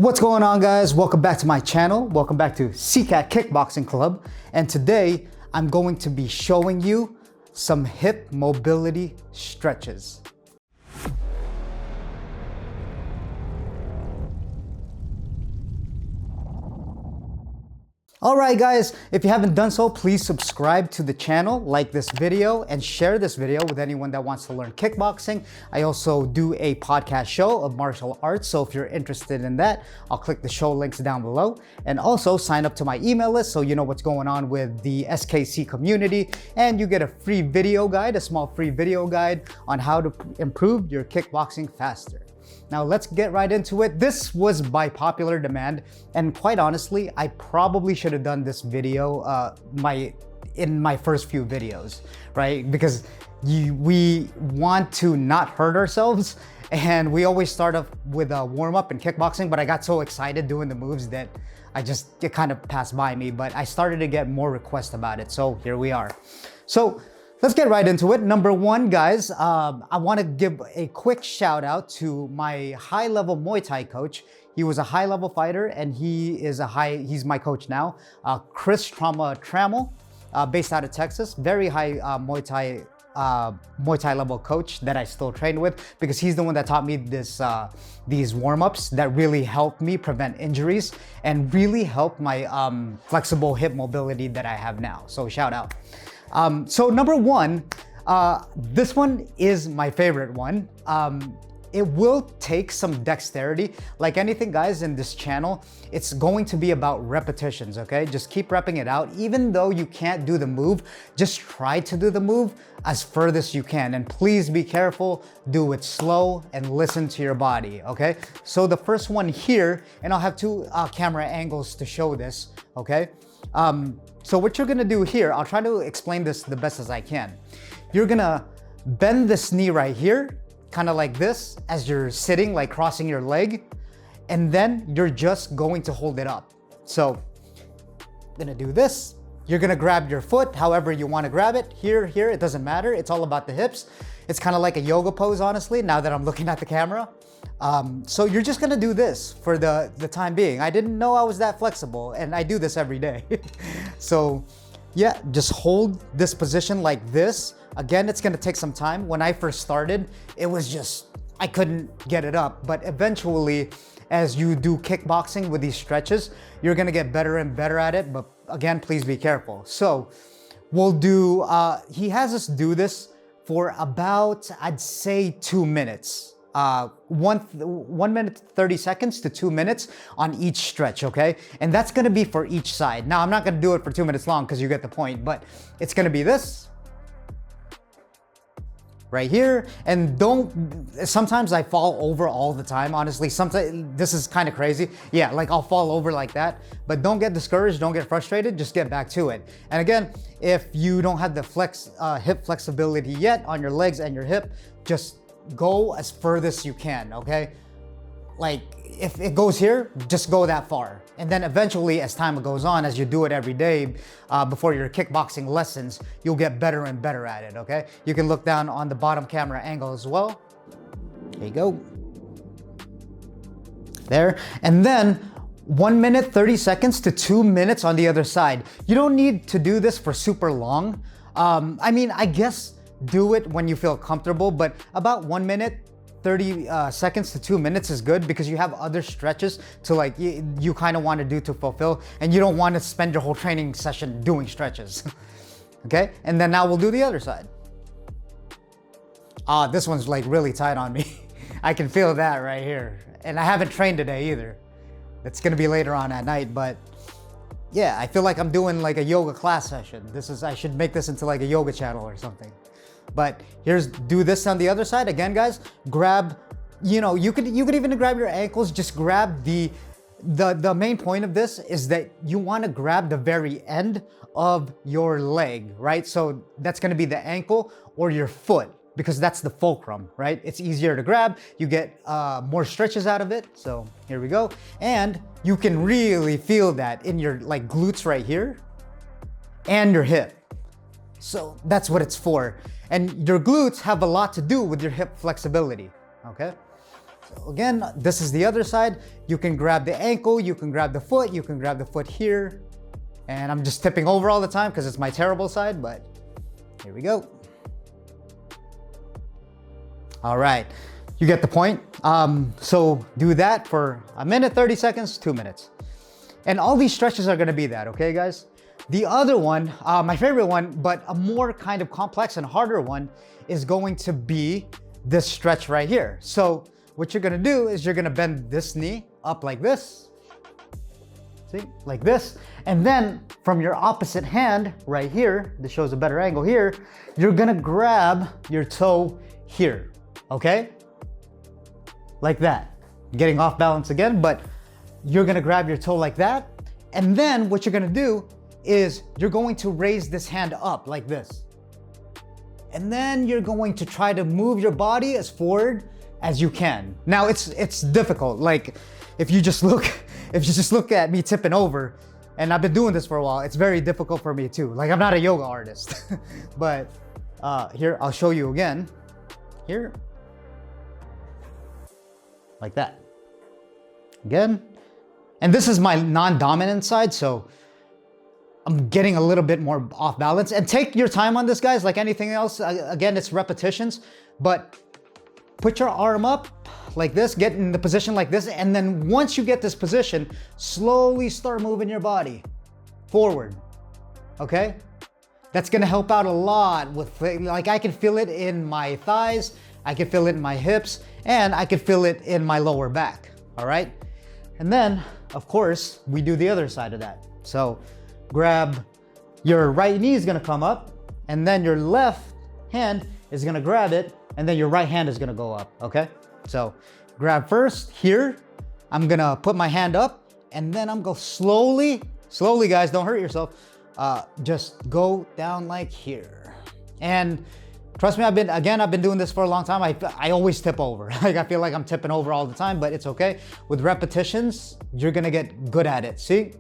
What's going on, guys? Welcome back to my channel. Welcome back to Sicat Kickboxing Club. And today I'm going to be showing you some hip mobility stretches. Alright guys, if you haven't done so, please subscribe to the channel, like this video, and share this video with anyone that wants to learn kickboxing. I also do a podcast show of martial arts, so if you're interested in that, I'll click the show links down below. And also sign up to my email list so you know what's going on with the SKC community, and you get a free video guide, a small free video guide on how to improve your kickboxing faster. Now let's get right into it. This was by popular demand, and quite honestly, I probably should have done this video in my first few videos, right? Because we want to not hurt ourselves, and we always start off with a warm-up in kickboxing, but I got so excited doing the moves that it kind of passed by me, but I started to get more requests about it, so here we are. So let's get right into it. Number one, guys, I want to give a quick shout out to my high-level Muay Thai coach. He was a high-level fighter, and he's my coach now. Chris Trammell, based out of Texas, very high Muay Thai level coach that I still train with, because he's the one that taught me these warm-ups that really helped me prevent injuries and really helped my flexible hip mobility that I have now. So shout out. So number one, this one is my favorite one. It will take some dexterity. Like anything, guys, in this channel, it's going to be about repetitions, okay? Just keep repping it out. Even though you can't do the move, just try to do the move as furthest you can. And please be careful, do it slow, and listen to your body, okay? So the first one here, and I'll have two camera angles to show this, okay? So what you're gonna do here, I'll try to explain this the best as I can. You're gonna bend this knee right here, kind of like this, as you're sitting, like crossing your leg, and then you're just going to hold it up. So I'm gonna do this. You're gonna grab your foot however you wanna grab it. Here, it doesn't matter. It's all about the hips. It's kind of like a yoga pose, honestly, now that I'm looking at the camera. So you're just gonna do this for the time being. I didn't know I was that flexible, and I do this every day. So yeah, just hold this position like this. Again, it's gonna take some time. When I first started, it was just, I couldn't get it up. But eventually, as you do kickboxing with these stretches, you're gonna get better and better at it. But again, please be careful. So we'll do, he has us do this for about, I'd say 2 minutes. 1 minute 30 seconds to 2 minutes on each stretch, okay? And that's gonna be for each side. Now, I'm not gonna do it for 2 minutes long because you get the point, but it's gonna be this right here. And sometimes I fall over all the time, honestly. Sometimes, this is kind of crazy. Yeah, like I'll fall over like that, but don't get discouraged, don't get frustrated, just get back to it. And again, if you don't have the hip flexibility yet on your legs and your hip, just go as furthest you can, okay? Like if it goes here, just go that far. And then eventually, as time goes on, as you do it every day before your kickboxing lessons, you'll get better and better at it, okay? You can look down on the bottom camera angle as well. There you go. There. And then 1 minute 30 seconds to 2 minutes on the other side. You don't need to do this for super long. I mean, I guess do it when you feel comfortable, but about 1 minute 30 seconds to 2 minutes is good, because you have other stretches to like you kind of want to do to fulfill, and you don't want to spend your whole training session doing stretches. Okay, and then now we'll do the other side. This one's like really tight on me. I can feel that right here, and I haven't trained today either. It's gonna be later on at night, but yeah, I feel like I'm doing like a yoga class session. I should make this into like a yoga channel or something. But do this on the other side. Again, guys, grab, you could even grab your ankles. Just grab the main point of this is that you want to grab the very end of your leg, right? So that's going to be the ankle or your foot, because that's the fulcrum, right? It's easier to grab. You get more stretches out of it. So here we go. And you can really feel that in your like glutes right here and your hip. So that's what it's for. And your glutes have a lot to do with your hip flexibility, okay? So again, this is the other side. You can grab the ankle, you can grab the foot, you can grab the foot here. And I'm just tipping over all the time because it's my terrible side, but here we go. All right, you get the point. So do that for a minute, 30 seconds, 2 minutes. And all these stretches are gonna be that, okay guys? The other one, my favorite one, but a more kind of complex and harder one, is going to be this stretch right here. So what you're gonna do is you're gonna bend this knee up like this. See, like this. And then from your opposite hand right here, this shows a better angle here, you're gonna grab your toe here, okay? Like that. Getting off balance again, but you're gonna grab your toe like that. And then what you're gonna do is you're going to raise this hand up like this. And then you're going to try to move your body as forward as you can. Now it's difficult. Like if you just look at me tipping over, and I've been doing this for a while, it's very difficult for me too. Like I'm not a yoga artist, but here, I'll show you again. Here, like that. Again, and this is my non-dominant side, so I'm getting a little bit more off balance. And take your time on this, guys, like anything else. Again, it's repetitions, but put your arm up like this, get in the position like this, and then once you get this position, slowly start moving your body forward, okay? That's gonna help out a lot with, like I can feel it in my thighs, I can feel it in my hips, and I can feel it in my lower back, all right? And then, of course, we do the other side of that. So grab, your right knee is gonna come up, and then your left hand is gonna grab it, and then your right hand is gonna go up, okay? So grab first here, I'm gonna put my hand up, and then I'm gonna slowly, guys, don't hurt yourself, just go down like here. And trust me, I've been doing this for a long time. I always tip over. Like I feel like I'm tipping over all the time, but it's okay. With repetitions, you're gonna get good at it, see?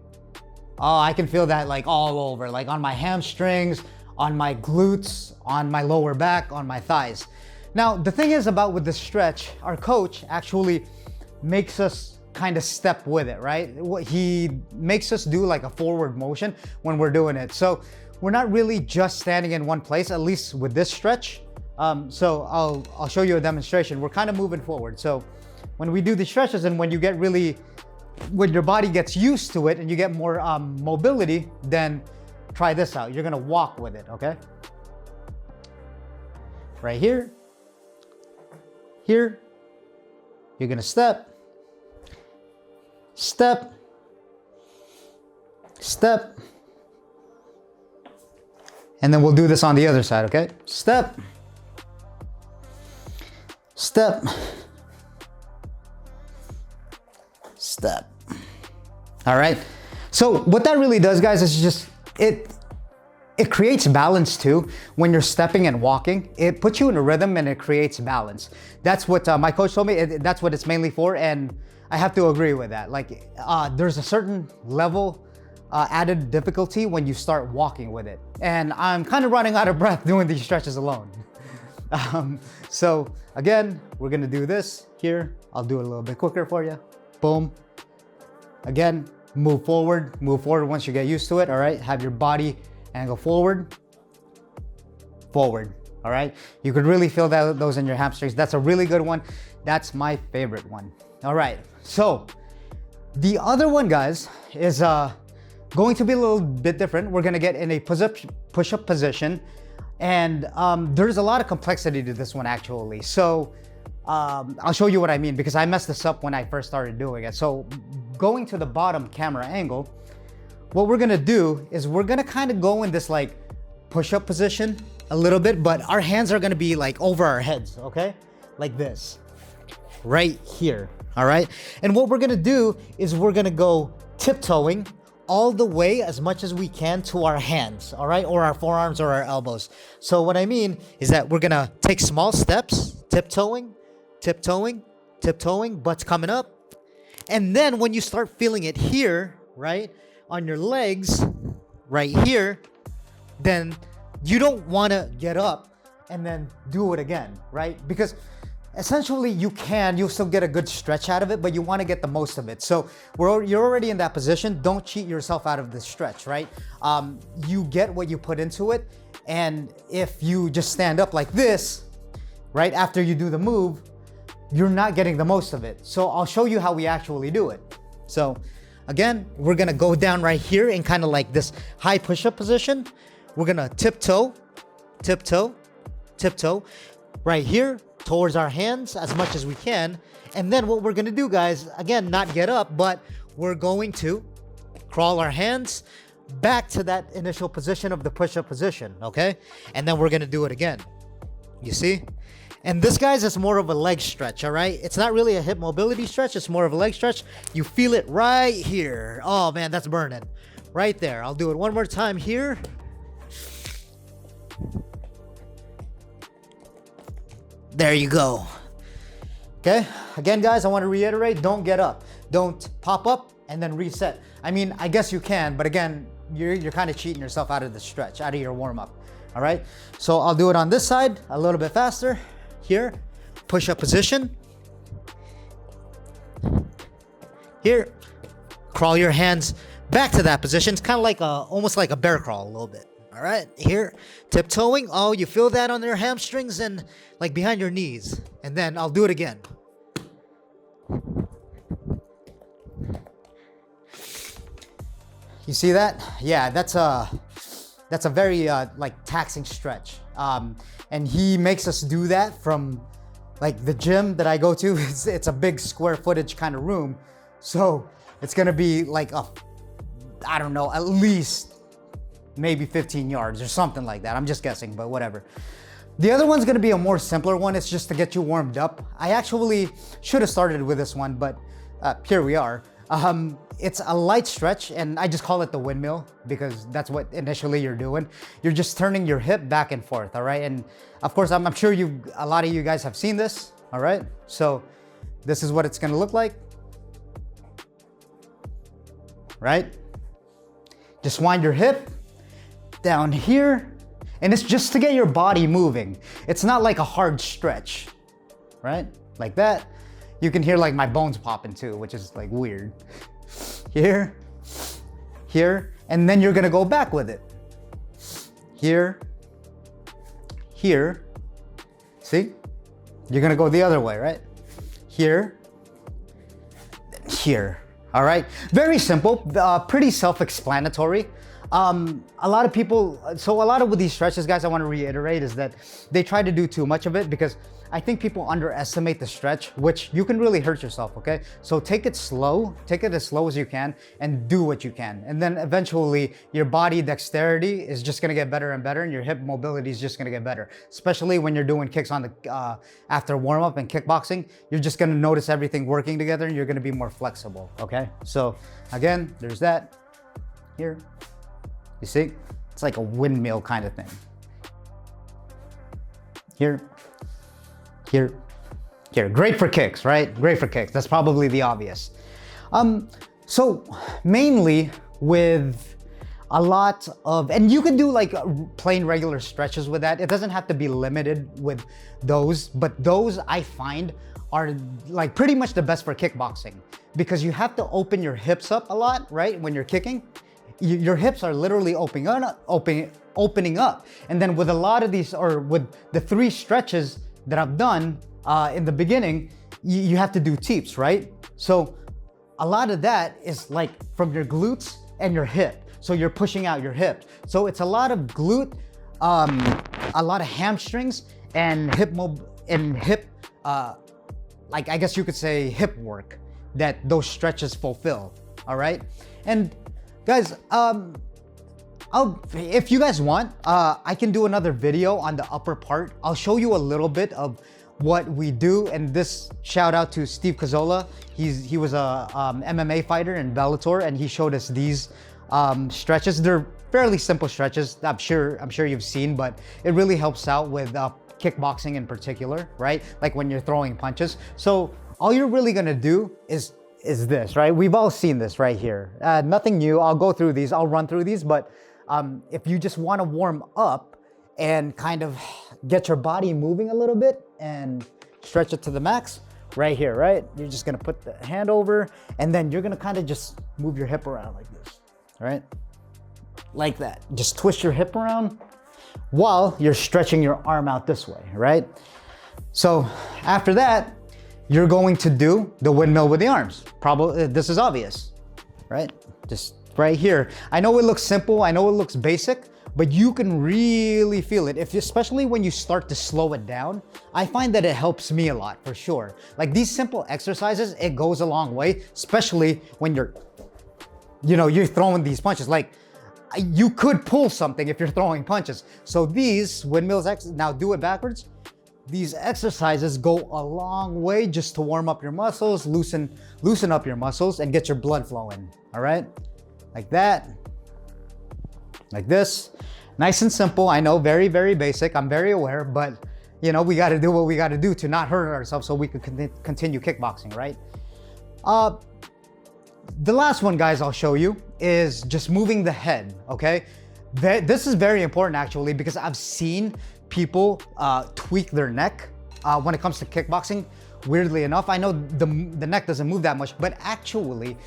Oh, I can feel that like all over, like on my hamstrings, on my glutes, on my lower back, on my thighs. Now, the thing is about with this stretch, our coach actually makes us kind of step with it, right? He makes us do like a forward motion when we're doing it. So we're not really just standing in one place, at least with this stretch. So I'll show you a demonstration. We're kind of moving forward. So when we do these stretches and when you get really, when your body gets used to it and you get more mobility, then try this out. You're gonna walk with it, okay? Right here, here, you're gonna step, step, step, and then we'll do this on the other side, okay? Step, step, step. All right. So what that really does, guys, is just, it creates balance too. When you're stepping and walking, it puts you in a rhythm and it creates balance. That's what my coach told me. That's what it's mainly for. And I have to agree with that. Like there's a certain level added difficulty when you start walking with it. And I'm kind of running out of breath doing these stretches alone. So again, we're gonna do this here. I'll do it a little bit quicker for you. Boom. Again, move forward once you get used to it, all right? Have your body angle forward, forward, all right? You could really feel those in your hamstrings. That's a really good one. That's my favorite one. All right, so the other one, guys, is going to be a little bit different. We're gonna get in a push-up position, and there's a lot of complexity to this one, actually. So I'll show you what I mean, because I messed this up when I first started doing it. So going to the bottom camera angle, what we're gonna do is we're gonna kind of go in this like push-up position a little bit, but our hands are gonna be like over our heads, okay? Like this, right here, all right? And what we're gonna do is we're gonna go tiptoeing all the way as much as we can to our hands, all right? Or our forearms or our elbows. So what I mean is that we're gonna take small steps, tiptoeing, tiptoeing, tiptoeing, butts coming up. And then when you start feeling it here, right, on your legs, right here, then you don't want to get up and then do it again, right? Because essentially you'll still get a good stretch out of it, but you want to get the most of it. So you're already in that position. Don't cheat yourself out of the stretch, right? You get what you put into it. And if you just stand up like this, right after you do the move, you're not getting the most of it. So I'll show you how we actually do it. So again, we're gonna go down right here in kind of like this high push-up position. We're gonna tiptoe, tiptoe, tiptoe, right here towards our hands as much as we can. And then what we're gonna do, guys, again, not get up, but we're going to crawl our hands back to that initial position of the push-up position, okay? And then we're gonna do it again. You see? And this, guys, is more of a leg stretch, all right? It's not really a hip mobility stretch. It's more of a leg stretch. You feel it right here. Oh, man, that's burning. Right there. I'll do it one more time here. There you go. Okay? Again, guys, I want to reiterate, don't get up. Don't pop up and then reset. I mean, I guess you can, but again, you're kind of cheating yourself out of the stretch, out of your warm-up. All right? So I'll do it on this side a little bit faster. Here, push-up position. Here, crawl your hands back to that position. It's kind of like almost like a bear crawl a little bit. All right, here, tiptoeing. Oh, you feel that on your hamstrings and like behind your knees. And then I'll do it again. You see that? Yeah, that's a very like taxing stretch. And he makes us do that from like the gym that I go to. It's a big square footage kind of room. So it's gonna be like I don't know, at least maybe 15 yards or something like that. I'm just guessing, but whatever. The other one's gonna be a more simpler one. It's just to get you warmed up. I actually should have started with this one, but here we are. It's a light stretch, and I just call it the windmill because that's what initially you're doing. You're just turning your hip back and forth, all right? And of course, I'm sure a lot of you guys have seen this, all right? So this is what it's gonna look like, right? Just wind your hip down here, and it's just to get your body moving. It's not like a hard stretch, right? Like that. You can hear like my bones popping too, which is like weird. Here, here, and then you're gonna go back with it. Here, here, see? You're gonna go the other way, right? Here, here, all right? Very simple, pretty self-explanatory. A lot of people, so a lot of with these stretches, guys, I want to reiterate is that they try to do too much of it because I think people underestimate the stretch, which you can really hurt yourself, okay? So take it slow, take it as slow as you can and do what you can. And then eventually your body dexterity is just gonna get better and better and your hip mobility is just gonna get better. Especially when you're doing kicks on the, after warm up and kickboxing, you're just gonna notice everything working together and you're gonna be more flexible, okay? So again, there's that here. You see, it's like a windmill kind of thing. Here, here, here. Great for kicks, right? Great for kicks. That's probably the obvious. So mainly with a lot of, and you can do like plain regular stretches with that. It doesn't have to be limited with those, but those I find are like pretty much the best for kickboxing because you have to open your hips up a lot, right? When you're kicking. Your hips are literally opening up. And then with a lot of these, or with the 3 stretches that I've done in the beginning, you have to do teeps, right? So a lot of that is like from your glutes and your hip. So you're pushing out your hip. So it's a lot of glute, a lot of hamstrings and hip, like I guess you could say hip work that those stretches fulfill, all right? And guys, if you guys want, I can do another video on the upper part. I'll show you a little bit of what we do. And this shout out to Steve Cazzola. He was a MMA fighter in Bellator, and he showed us these stretches. They're fairly simple stretches. I'm sure you've seen, but it really helps out with kickboxing in particular, right? Like when you're throwing punches. So all you're really gonna do is this, right? We've all seen this right here. Nothing new. I'll go through these. I'll run through these, but if you just want to warm up and kind of get your body moving a little bit and stretch it to the max right here, right? You're just gonna put the hand over, and then you're gonna kind of just move your hip around like this, all right? Like that. Just twist your hip around while you're stretching your arm out this way, right? So after that, you're going to do the windmill with the arms. Probably, this is obvious, right? Just right here. I know it looks simple, I know it looks basic, but you can really feel it, especially when you start to slow it down. I find that it helps me a lot, for sure. Like these simple exercises, it goes a long way, especially when you're throwing these punches. Like you could pull something if you're throwing punches. So these windmills, now do it backwards. These exercises go a long way just to warm up your muscles, loosen up your muscles, and get your blood flowing, all right? Like that, like this. Nice and simple. I know, very, very basic. I'm very aware, but we gotta do what we gotta do to not hurt ourselves so we can continue kickboxing, right? The last one, guys, I'll show you is just moving the head, okay? This is very important, actually, because I've seen people tweak their neck when it comes to kickboxing. Weirdly enough, I know the neck doesn't move that much, but actually,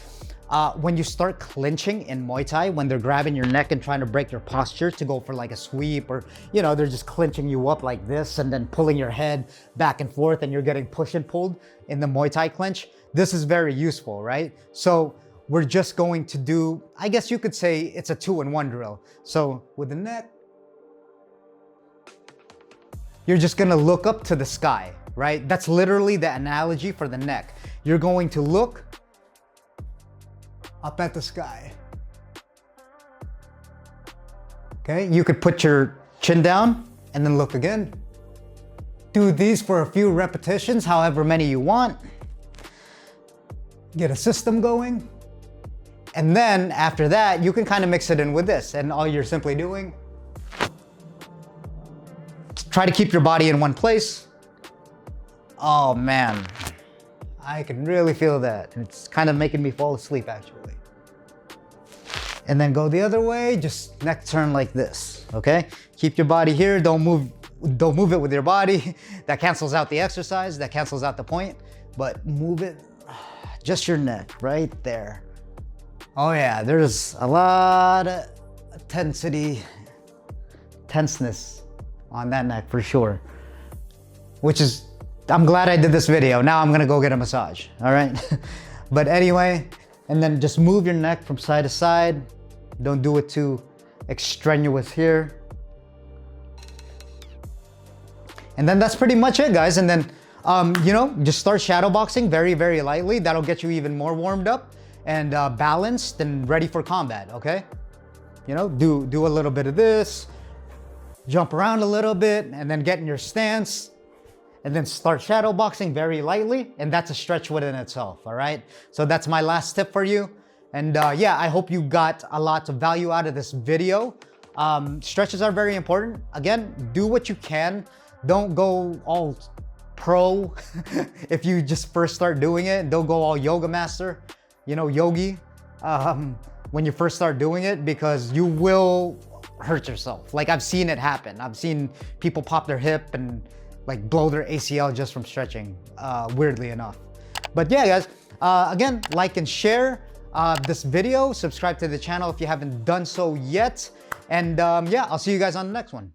when you start clinching in Muay Thai, when they're grabbing your neck and trying to break your posture to go for like a sweep, or they're just clinching you up like this and then pulling your head back and forth, and you're getting pushed and pulled in the Muay Thai clinch. This is very useful, right? So we're just going to do, I guess you could say it's a 2-in-1 drill. So with the neck, you're just gonna look up to the sky, right? That's literally the analogy for the neck. You're going to look up at the sky. Okay, you could put your chin down and then look again. Do these for a few repetitions, however many you want. Get a system going. And then after that, you can kind of mix it in with this, and all you're simply doing, try to keep your body in one place. Oh man, I can really feel that. It's kind of making me fall asleep, actually. And then go the other way, just neck turn like this, okay? Keep your body here, don't move it with your body. That cancels out the exercise, that cancels out the point, but move it, just your neck, right there. Oh yeah, there's a lot of tenseness on that neck for sure. Which is, I'm glad I did this video. Now I'm gonna go get a massage, all right? But anyway, and then just move your neck from side to side. Don't do it too extraneous here. And then that's pretty much it, guys. And then, just start shadow boxing very, very lightly. That'll get you even more warmed up and balanced and ready for combat, okay? Do a little bit of this, jump around a little bit, and then get in your stance, and then start shadow boxing very lightly, and that's a stretch within itself, all right? So that's my last tip for you. And yeah, I hope you got a lot of value out of this video. Stretches are very important. Again, do what you can. Don't go all pro if you just first start doing it. Don't go all yoga master, yogi, when you first start doing it, because you will hurt yourself. Like I've seen it happen. I've seen people pop their hip and like blow their ACL just from stretching, weirdly enough. But yeah, guys, again, like and share this video, subscribe to the channel if you haven't done so yet. And yeah, I'll see you guys on the next one.